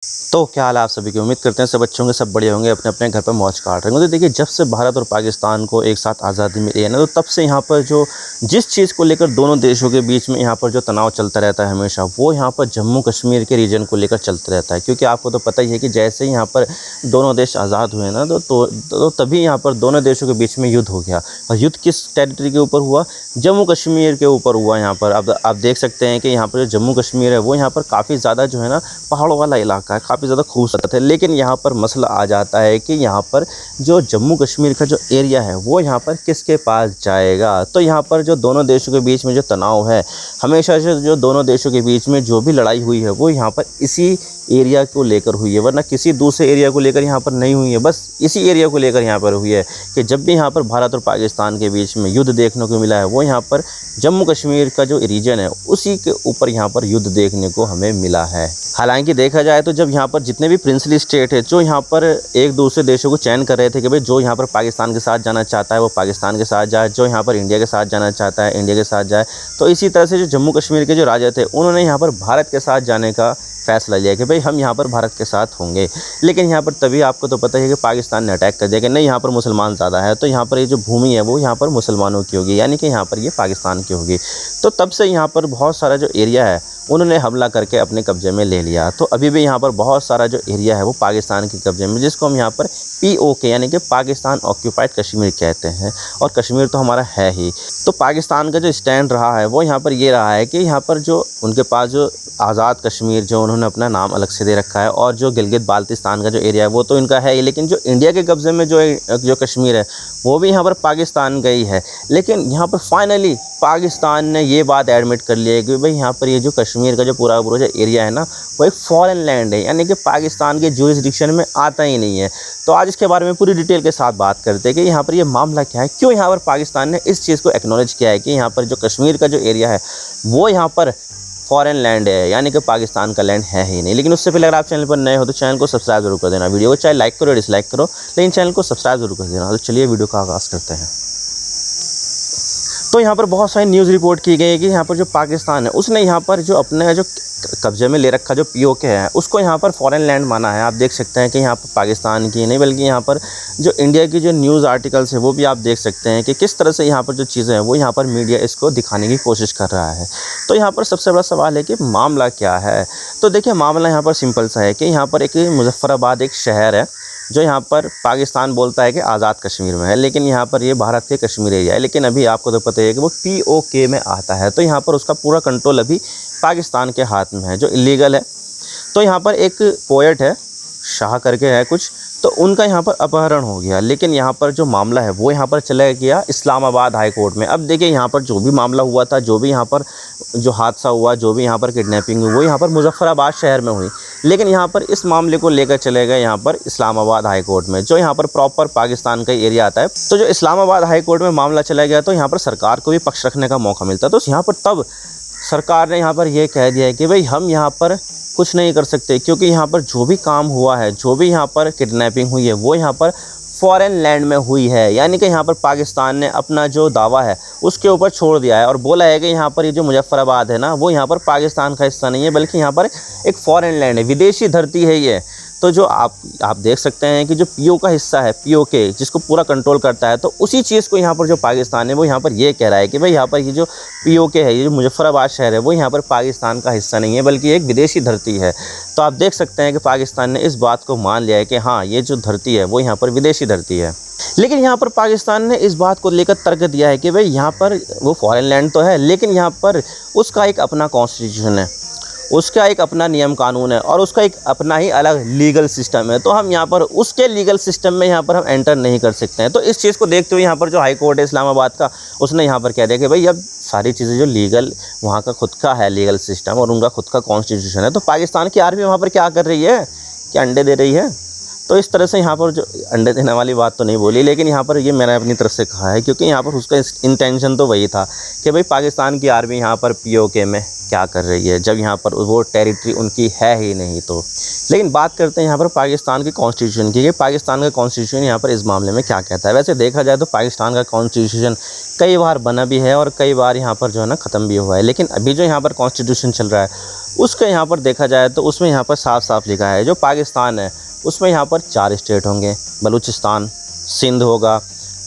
तो क्या हाल है आप सभी की। उम्मीद करते हैं सब अच्छे होंगे, सब बढ़िया होंगे, अपने अपने घर पर मौज काट रहे होंगे। तो देखिए, जब से भारत और पाकिस्तान को एक साथ आज़ादी मिली है ना, तो तब से यहाँ पर जो जिस चीज़ को लेकर दोनों देशों के बीच में यहाँ पर जो तनाव चलता रहता है हमेशा, वो यहाँ पर जम्मू कश्मीर के रीजन को लेकर चलता रहता है। क्योंकि आपको तो पता ही है कि जैसे ही यहाँ पर दोनों देश आज़ाद हुए ना, तो तभी यहाँ पर दोनों देशों के बीच में युद्ध हो गया। और युद्ध किस टेरिटरी के ऊपर हुआ? जम्मू कश्मीर के ऊपर हुआ। यहाँ पर अब आप देख सकते हैं कि यहाँ पर जो जम्मू कश्मीर है वो यहाँ पर काफ़ी ज़्यादा जो है ना पहाड़ों वाला इलाका है, काफ़ी ज़्यादा खूबसूरत है। लेकिन यहाँ पर मसला आ जाता है कि यहाँ पर जो जम्मू कश्मीर का जो एरिया है वो यहाँ पर किसके पास जाएगा। तो यहाँ पर जो दोनों देशों के बीच में जो तनाव है, हमेशा से जो दोनों देशों के बीच में जो भी लड़ाई हुई है वो यहाँ पर इसी एरिया को लेकर हुई है, वरना किसी दूसरे एरिया को लेकर यहाँ पर नहीं हुई है। बस इसी एरिया को लेकर यहाँ पर हुई है कि जब भी यहाँ पर भारत और पाकिस्तान के बीच में युद्ध देखने को मिला है, वो यहाँ पर जम्मू कश्मीर का जो रीजन है उसी के ऊपर यहाँ पर युद्ध देखने को हमें मिला है। हालांकि देखा जाए तो जब यहाँ पर जितने भी प्रिंसली स्टेट है जो यहाँ पर एक दूसरे देशों को चयन कर रहे थे कि भाई जो यहाँ पर पाकिस्तान के साथ जाना चाहता है वो पाकिस्तान के साथ जाए, जो यहाँ पर इंडिया के साथ जाना चाहता है इंडिया के साथ जाए, तो इसी तरह से जो जम्मू कश्मीर के जो राजा थे उन्होंने यहाँ पर भारत के साथ जाने का फैसला लिया कि भाई हम यहाँ पर भारत के साथ होंगे। लेकिन यहाँ पर तभी आपको तो पता ही है कि पाकिस्तान ने अटैक कर दिया कि नहीं, यहाँ पर मुसलमान ज़्यादा है, तो यहाँ पर ये जो भूमि है वो यहाँ पर मुसलमानों की होगी, यानी कि यहाँ पर ये पाकिस्तान की होगी। तो तब से यहाँ पर बहुत सारा जो एरिया है उन्होंने हमला करके अपने कब्जे में ले लिया। तो अभी भी यहाँ पर बहुत सारा जो एरिया है वो पाकिस्तान के कब्जे में, जिसको हम यहाँ पर POK यानी कि पाकिस्तान ऑक्यूपाइड कश्मीर कहते हैं। और कश्मीर तो हमारा है ही। तो पाकिस्तान का जो स्टैंड रहा है वो यहाँ पर ये रहा है कि यहाँ पर जो उनके पास जो आज़ाद कश्मीर, जो उन्होंने अपना नाम अलग से दे रखा है, और जो गिलगित बाल्टिस्तान का जो एरिया है वो तो इनका है ही, लेकिन जो इंडिया के कब्ज़े में जो कश्मीर है वो भी यहाँ पर पाकिस्तान गई है। लेकिन यहाँ पर फाइनली पाकिस्तान ने ये बात एडमिट कर लिया है कि भाई यहाँ पर ये जो कश्मीर का जो पूरा जो एरिया है ना वो एक फॉरेन लैंड है, यानी कि पाकिस्तान के जुरिसडिक्शन में आता ही नहीं है। तो आज इसके बारे में पूरी डिटेल के साथ बात करते हैं कि यहाँ पर ये मामला क्या है, क्यों यहाँ पर पाकिस्तान ने इस चीज़ को एक्नॉलेज किया है कि यहाँ पर जो कश्मीर का जो एरिया है वो यहाँ पर फॉरेन लैंड है, यानी कि पाकिस्तान का लैंड है ही नहीं। लेकिन उससे पहले अगर आप चैनल पर नए हो तो चैनल को सब्सक्राइब जरूर कर देना। वीडियो को चाहे लाइक करो डिसलाइक करो, लेकिन चैनल को सब्सक्राइब जरूर कर देना। तो चलिए वीडियो का आगाज़ करते हैं। तो यहाँ पर बहुत सारी न्यूज़ रिपोर्ट की गई है कि यहाँ पर जो पाकिस्तान है उसने यहाँ पर जो अपने जो कब्जे में ले रखा जो POK है उसको यहाँ पर फॉरेन लैंड माना है। आप देख सकते हैं कि यहाँ पर पाकिस्तान की नहीं बल्कि यहाँ पर जो इंडिया की जो न्यूज़ आर्टिकल्स है वो भी आप देख सकते हैं कि किस तरह से यहाँ पर जो चीज़ें हैं वो यहाँ पर मीडिया इसको दिखाने की कोशिश कर रहा है। तो यहाँ पर सबसे बड़ा सवाल है कि मामला क्या है। तो देखिए, मामला यहाँ पर सिंपल सा है कि यहाँ पर एक मुजफ्फराबाद एक शहर है जो यहाँ पर पाकिस्तान बोलता है कि आज़ाद कश्मीर में है, लेकिन यहाँ पर ये भारत के कश्मीर एरिया है। लेकिन अभी आपको तो पता है कि वो POK में आता है, तो यहाँ पर उसका पूरा कंट्रोल अभी पाकिस्तान के हाथ में है, जो इलीगल है। तो यहाँ पर एक पोएट है, शाह करके है कुछ, तो उनका यहाँ पर अपहरण हो गया। लेकिन यहाँ पर जो मामला है वो यहाँ पर चला गया इस्लामाबाद हाई कोर्ट में। अब देखिए, यहाँ पर जो भी मामला हुआ था, जो भी यहाँ पर जो हादसा हुआ, जो भी यहाँ पर किडनैपिंग हुई, वो यहाँ पर मुजफ्फराबाद शहर में हुई। लेकिन यहाँ पर इस मामले को लेकर चले गए यहाँ पर इस्लामाबाद हाई कोर्ट में, जो यहाँ पर प्रॉपर पाकिस्तान का एरिया आता है। तो जो इस्लामाबाद हाई कोर्ट में मामला चला गया तो यहाँ पर सरकार को भी पक्ष रखने का मौका मिलता। तो यहाँ पर तब सरकार ने यहाँ पर यह कह दिया है कि भाई हम यहाँ पर कुछ नहीं कर सकते, क्योंकि यहाँ पर जो भी काम हुआ है, जो भी यहाँ पर किडनैपिंग हुई है वो यहाँ पर फॉरेन लैंड में हुई है। यानी कि यहाँ पर पाकिस्तान ने अपना जो दावा है उसके ऊपर छोड़ दिया है और बोला है कि यहाँ पर ये जो मुजफ्फराबाद है ना वो यहाँ पर पाकिस्तान का हिस्सा नहीं है, बल्कि यहाँ पर एक फॉरेन लैंड है, विदेशी धरती है ये। तो जो आप देख सकते हैं कि जो PO का हिस्सा है, POK जिसको पूरा कंट्रोल करता है, तो उसी चीज़ को यहाँ पर जो पाकिस्तान है वो यहाँ पर ये कह रहा है कि भाई यहाँ पर ये जो POK है, ये जो मुजफ्फराबाद शहर है वो यहाँ पर पाकिस्तान का हिस्सा नहीं है, बल्कि एक विदेशी धरती है। तो आप देख सकते हैं कि पाकिस्तान ने इस बात को मान लिया है कि हाँ, ये जो धरती है वो यहाँ पर विदेशी धरती है। लेकिन यहाँ पर पाकिस्तान ने इस बात को लेकर तर्क दिया है कि भाई यहाँ पर वो फॉरेन लैंड तो है, लेकिन यहाँ पर उसका एक अपना कॉन्स्टिट्यूशन है, उसका एक अपना नियम कानून है और उसका एक अपना ही अलग लीगल सिस्टम है। तो हम यहाँ पर उसके लीगल सिस्टम में यहाँ पर हम एंटर नहीं कर सकते हैं। तो इस चीज़ को देखते हुए यहाँ पर जो हाई कोर्ट है इस्लामाबाद का, उसने यहाँ पर कह दिया कि भाई अब सारी चीज़ें जो लीगल वहाँ का खुद का है लीगल सिस्टम और उनका खुद का कॉन्स्टिट्यूशन है। तो पाकिस्तान की आर्मी वहाँ पर क्या कर रही है, क्या अंडे दे रही है? तो इस तरह से यहाँ पर जो अंडे देने वाली बात तो नहीं बोली, लेकिन यहाँ पर ये मैंने अपनी तरफ से कहा है, क्योंकि यहाँ पर उसका इंटेंशन तो वही था कि भाई पाकिस्तान की आर्मी यहाँ पर POK में क्या कर रही है, जब यहाँ पर वो टेरिटरी उनकी है ही नहीं। तो लेकिन बात करते हैं यहाँ पर पाकिस्तान के कॉन्स्टिट्यूशन की, कि पाकिस्तान का कॉन्स्टिट्यूशन यहाँ पर इस मामले में क्या कहता है। वैसे देखा जाए तो पाकिस्तान का कॉन्स्टिट्यूशन कई बार बना भी है और कई बार यहाँ पर जो है ना ख़त्म भी हुआ है, लेकिन अभी जो यहाँ पर कॉन्स्टिट्यूशन चल रहा है उसके यहाँ पर देखा जाए तो उसमें यहाँ पर साफ साफ लिखा है जो पाकिस्तान है उसमें यहाँ पर 4 स्टेट होंगे, बलूचिस्तान, सिंध होगा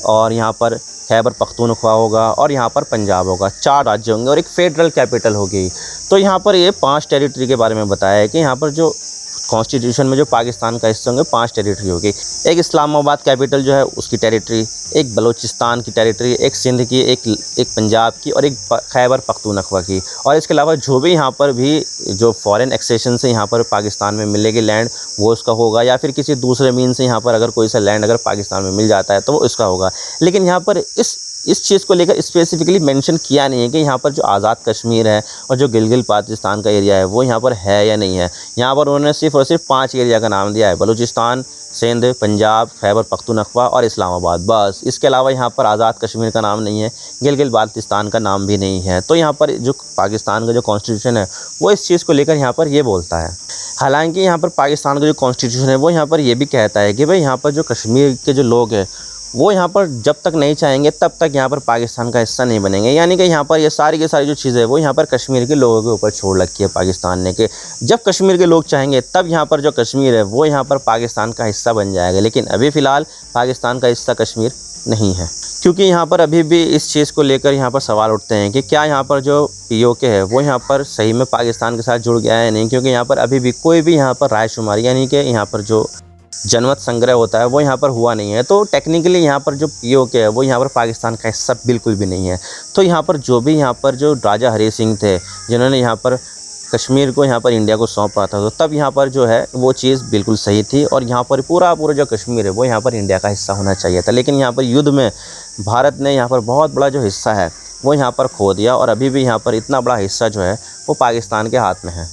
और यहाँ पर खैबर पख्तूनख्वा होगा और यहाँ पर पंजाब होगा। 4 राज्य होंगे और एक फेडरल कैपिटल होगी। तो यहाँ पर ये 5 टेरिटरी के बारे में बताया है कि यहाँ पर जो कॉन्स्टिट्यूशन में जो पाकिस्तान का हिस्सा होंगे 5 टेरिटरी होगी। एक इस्लामाबाद कैपिटल जो है उसकी टेरिटरी, एक बलूचिस्तान की टेरिटरी, एक सिंध की, एक पंजाब की और एक खैबर पख्तूनख्वा की। और इसके अलावा जो भी यहाँ पर भी जो फॉरेन एक्सेशन से यहाँ पर पाकिस्तान में मिलेगी लैंड वो उसका होगा, या फिर किसी दूसरे मीन से यहाँ पर अगर कोई सा लैंड अगर पाकिस्तान में मिल जाता है तो वो उसका होगा। लेकिन यहाँ पर इस चीज़ को लेकर स्पेसिफिकली मेंशन किया नहीं है कि यहाँ पर जो आज़ाद कश्मीर है और जो गिलगित बाल्टिस्तान का एरिया है वो यहाँ पर है या नहीं है। यहाँ पर उन्होंने सिर्फ और सिर्फ 5 एरिया का नाम दिया है, बलूचिस्तान, सिंध, पंजाब, खैबर पख्तूनख्वा और इस्लामाबाद, बस। इसके अलावा यहाँ पर आज़ाद कश्मीर का नाम नहीं है, गिलगित बाल्टिस्तान का नाम भी नहीं है। तो यहाँ पर जो पाकिस्तान का जो कॉन्स्टिट्यूशन है वो इस चीज़ को लेकर यहाँ पर ये बोलता है। हालांकि यहाँ पर पाकिस्तान का जो कॉन्स्टिट्यूशन है वो यहाँ पर ये भी कहता है कि भाई यहाँ पर जो कश्मीर के जो लोग हैं वो यहाँ पर जब तक नहीं चाहेंगे तब तक यहाँ पर पाकिस्तान का हिस्सा नहीं बनेंगे। यानी कि यहाँ पर ये सारी की सारी जो चीज़ें है वो यहाँ पर कश्मीर के लोगों के ऊपर छोड़ रखी है पाकिस्तान ने कि जब कश्मीर के लोग चाहेंगे तब यहाँ पर जो कश्मीर है वो यहाँ पर पाकिस्तान का हिस्सा बन जाएगा। लेकिन अभी फ़िलहाल पाकिस्तान का हिस्सा कश्मीर नहीं है, क्योंकि यहाँ पर अभी भी इस चीज़ को लेकर यहाँ पर सवाल उठते हैं कि क्या यहाँ पर जो POK है वो यहाँ पर सही में पाकिस्तान के साथ जुड़ गया है नहीं। क्योंकि यहाँ पर अभी भी कोई भी यहाँ पर रायशुमारी यानी कि यहाँ पर जो जनमत संग्रह होता है वो यहाँ पर हुआ नहीं है। तो टेक्निकली यहाँ पर जो POK है वो यहाँ पर पाकिस्तान का हिस्सा बिल्कुल भी नहीं है। तो यहाँ पर जो भी यहाँ पर जो राजा हरी सिंह थे जिन्होंने यहाँ पर कश्मीर को यहाँ पर इंडिया को सौंपा था, तो तब यहाँ पर जो है वो चीज़ बिल्कुल सही थी और यहाँ पर पूरा जो कश्मीर है वो यहाँ पर इंडिया का हिस्सा होना चाहिए था। लेकिन यहाँ पर युद्ध में भारत ने यहाँ पर बहुत बड़ा जो हिस्सा है वो यहाँ पर खो दिया और अभी भी यहाँ पर इतना बड़ा हिस्सा जो है वो पाकिस्तान के हाथ में है।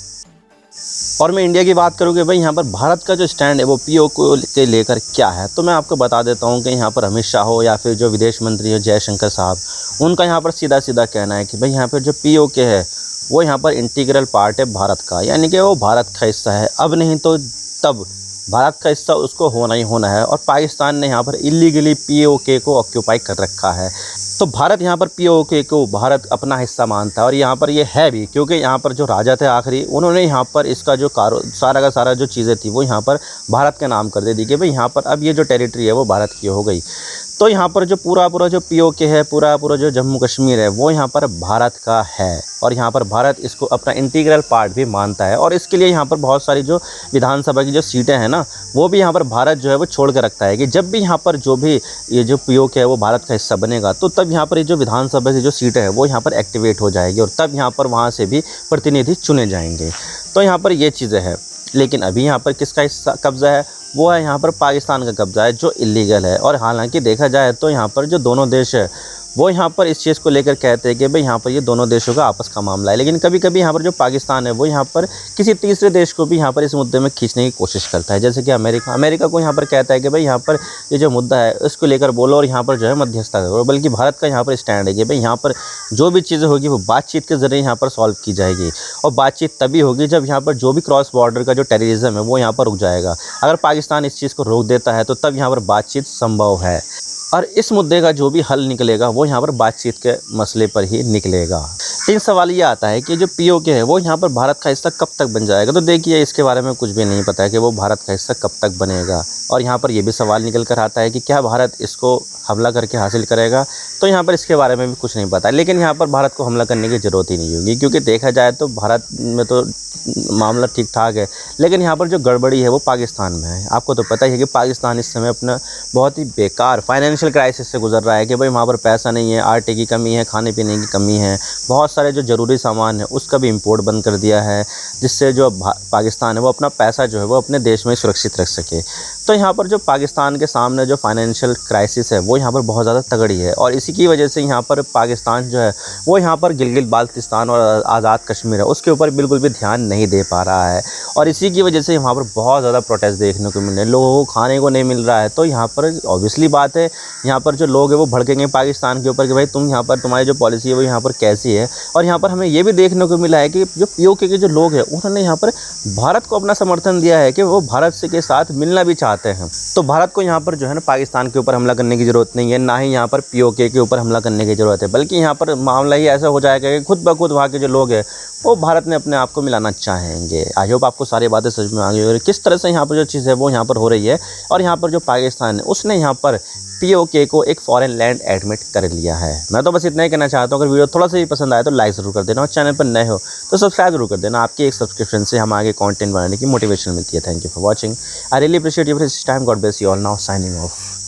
और मैं इंडिया की बात करूँ कि भाई यहाँ पर भारत का जो स्टैंड है वो POK के लेकर क्या है, तो मैं आपको बता देता हूँ कि यहाँ पर अमित शाह हो या फिर जो विदेश मंत्री हो जयशंकर साहब, उनका यहाँ पर सीधा सीधा कहना है कि भाई यहाँ पर जो POK है वो यहाँ पर इंटीग्रल पार्ट है भारत का, यानी कि वो भारत का हिस्सा है। अब नहीं तो तब भारत का हिस्सा उसको होना ही होना है। और पाकिस्तान ने यहाँ पर इलीगली POK को ऑक्यूपाई कर रखा है। तो भारत यहाँ पर POK को भारत अपना हिस्सा मानता है और यहाँ पर ये है भी, क्योंकि यहाँ पर जो राजा थे आखिरी उन्होंने यहाँ पर इसका जो सारा का सारा जो चीज़ें थी वो यहाँ पर भारत के नाम कर दी कि भाई यहाँ पर अब ये जो टेरिटरी है वो भारत की हो गई। तो यहाँ पर जो पूरा जो POK है, पूरा जो जम्मू कश्मीर है वो यहाँ पर भारत का है और यहाँ पर भारत इसको अपना इंटीग्रल पार्ट भी मानता है। और इसके लिए यहाँ पर बहुत सारी जो विधानसभा की जो सीटें हैं ना वो भी यहाँ पर भारत जो है वो छोड़ कर रखता है कि जब भी यहाँ पर जो भी ये जो POK है वो भारत का हिस्सा बनेगा तो तब यहाँ पर ये जो विधानसभा की जो सीटें है वो यहाँ पर एक्टिवेट हो जाएगी और तब यहाँ पर वहाँ से भी प्रतिनिधि चुने जाएंगे। तो यहाँ पर ये चीज़ें हैं। लेकिन अभी यहाँ पर किसका हिस्सा कब्ज़ा है, वो है यहाँ पर पाकिस्तान का कब्ज़ा है जो इलीगल है। और हालांकि देखा जाए तो यहाँ पर जो दोनों देश है वो यहाँ पर इस चीज़ को लेकर कहते हैं कि भाई यहाँ पर ये दोनों देशों का आपस का मामला है। लेकिन कभी कभी यहाँ पर जो पाकिस्तान है वो यहाँ पर किसी तीसरे देश को भी यहाँ पर इस मुद्दे में खींचने की कोशिश करता है, जैसे कि अमेरिका को यहाँ पर कहता है कि भाई यहाँ पर ये जो मुद्दा है इसको लेकर बोलो और यहाँ पर जो है मध्यस्थता करो। बल्कि भारत का यहाँ पर स्टैंड है कि भाई यहाँ पर जो भी चीज़ें होगी वो बातचीत के ज़रिए यहाँ पर सॉल्व की जाएगी। और बातचीत तभी होगी जब यहाँ पर जो भी क्रॉस बॉर्डर का जो टेररिज्म है वो यहाँ पर रुक जाएगा। अगर पाकिस्तान इस चीज़ को रोक देता है तो तब यहाँ पर बातचीत संभव है और इस मुद्दे का जो भी हल निकलेगा वो यहाँ पर बातचीत के मसले पर ही निकलेगा। लेकिन सवाल ये आता है कि जो POK है वो यहाँ पर भारत का हिस्सा कब तक बन जाएगा। तो देखिए इसके बारे में कुछ भी नहीं पता है कि वो भारत का हिस्सा कब तक बनेगा। और यहाँ पर ये भी सवाल निकल कर आता है कि क्या भारत इसको हमला करके हासिल करेगा, तो यहाँ पर इसके बारे में भी कुछ नहीं पता। लेकिन यहाँ पर भारत को हमला करने की ज़रूरत ही नहीं होगी, क्योंकि देखा जाए तो भारत में तो मामला ठीक ठाक है, लेकिन यहाँ पर जो गड़बड़ी है वो पाकिस्तान में है। आपको तो पता ही है कि पाकिस्तान इस समय अपना बहुत ही बेकार फाइनेंशियल क्राइसिस से गुजर रहा है कि भाई वहाँ पर पैसा नहीं है, आटे की कमी है, खाने पीने की कमी है, बहुत सारे जो ज़रूरी सामान है उसका भी इम्पोर्ट बंद कर दिया है, जिससे जो पाकिस्तान है वो अपना पैसा जो है वो अपने देश में सुरक्षित रख सके। तो यहाँ पर जो पाकिस्तान के सामने जो फाइनेंशियल क्राइसिस है वो यहाँ पर बहुत ज़्यादा तगड़ी है और इसी की वजह से यहाँ पर पाकिस्तान जो है वो यहाँ पर गिलगित बाल्टिस्तान और आज़ाद कश्मीर है उसके ऊपर बिल्कुल भी ध्यान नहीं दे पा रहा है। और इसी की वजह से यहाँ पर बहुत ज़्यादा प्रोटेस्ट देखने को मिल रहे हैं, लोगों को खाने को नहीं मिल रहा है। तो यहाँ पर ऑब्वियसली बात है, यहाँ पर जो लोग हैं वो भड़केंगे पाकिस्तान के ऊपर कि भाई तुम यहाँ पर तुम्हारी जो पॉलिसी है वो यहाँ पर कैसी है। और यहाँ पर हमें ये भी देखने को मिला है कि जो POK के जो लोग हैं उन्होंने यहाँ पर भारत को अपना समर्थन दिया है कि वो भारत से के साथ मिलना भी चाहते चाहते हैं। तो भारत को यहाँ पर जो है ना पाकिस्तान के ऊपर हमला करने की ज़रूरत नहीं है, ना ही यहाँ पर POK के ऊपर हमला करने की ज़रूरत है, बल्कि यहाँ पर मामला ही ऐसा हो जाएगा कि खुद ब खुद वहाँ के जो लोग हैं वो भारत में अपने आप को मिलाना चाहेंगे। आई होप आपको सारी बातें समझ में आ गई और किस तरह से यहाँ पर जो चीज़ है वो यहाँ पर हो रही है और यहाँ पर जो पाकिस्तान है उसने यहाँ पर POK को एक फॉरेन लैंड एडमिट कर लिया है। मैं तो बस इतना ही कहना चाहता हूँ, अगर वीडियो थोड़ा सा भी पसंद आए तो लाइक ज़रूर कर देना और चैनल पर नए हो तो सब्सक्राइब जरूर कर देना। आपकी एक सब्सक्रिप्शन से हम आगे कंटेंट बनाने की मोटिवेशन मिलती है। Thank you for watching. I really appreciate your time. God bless you all. Now signing off.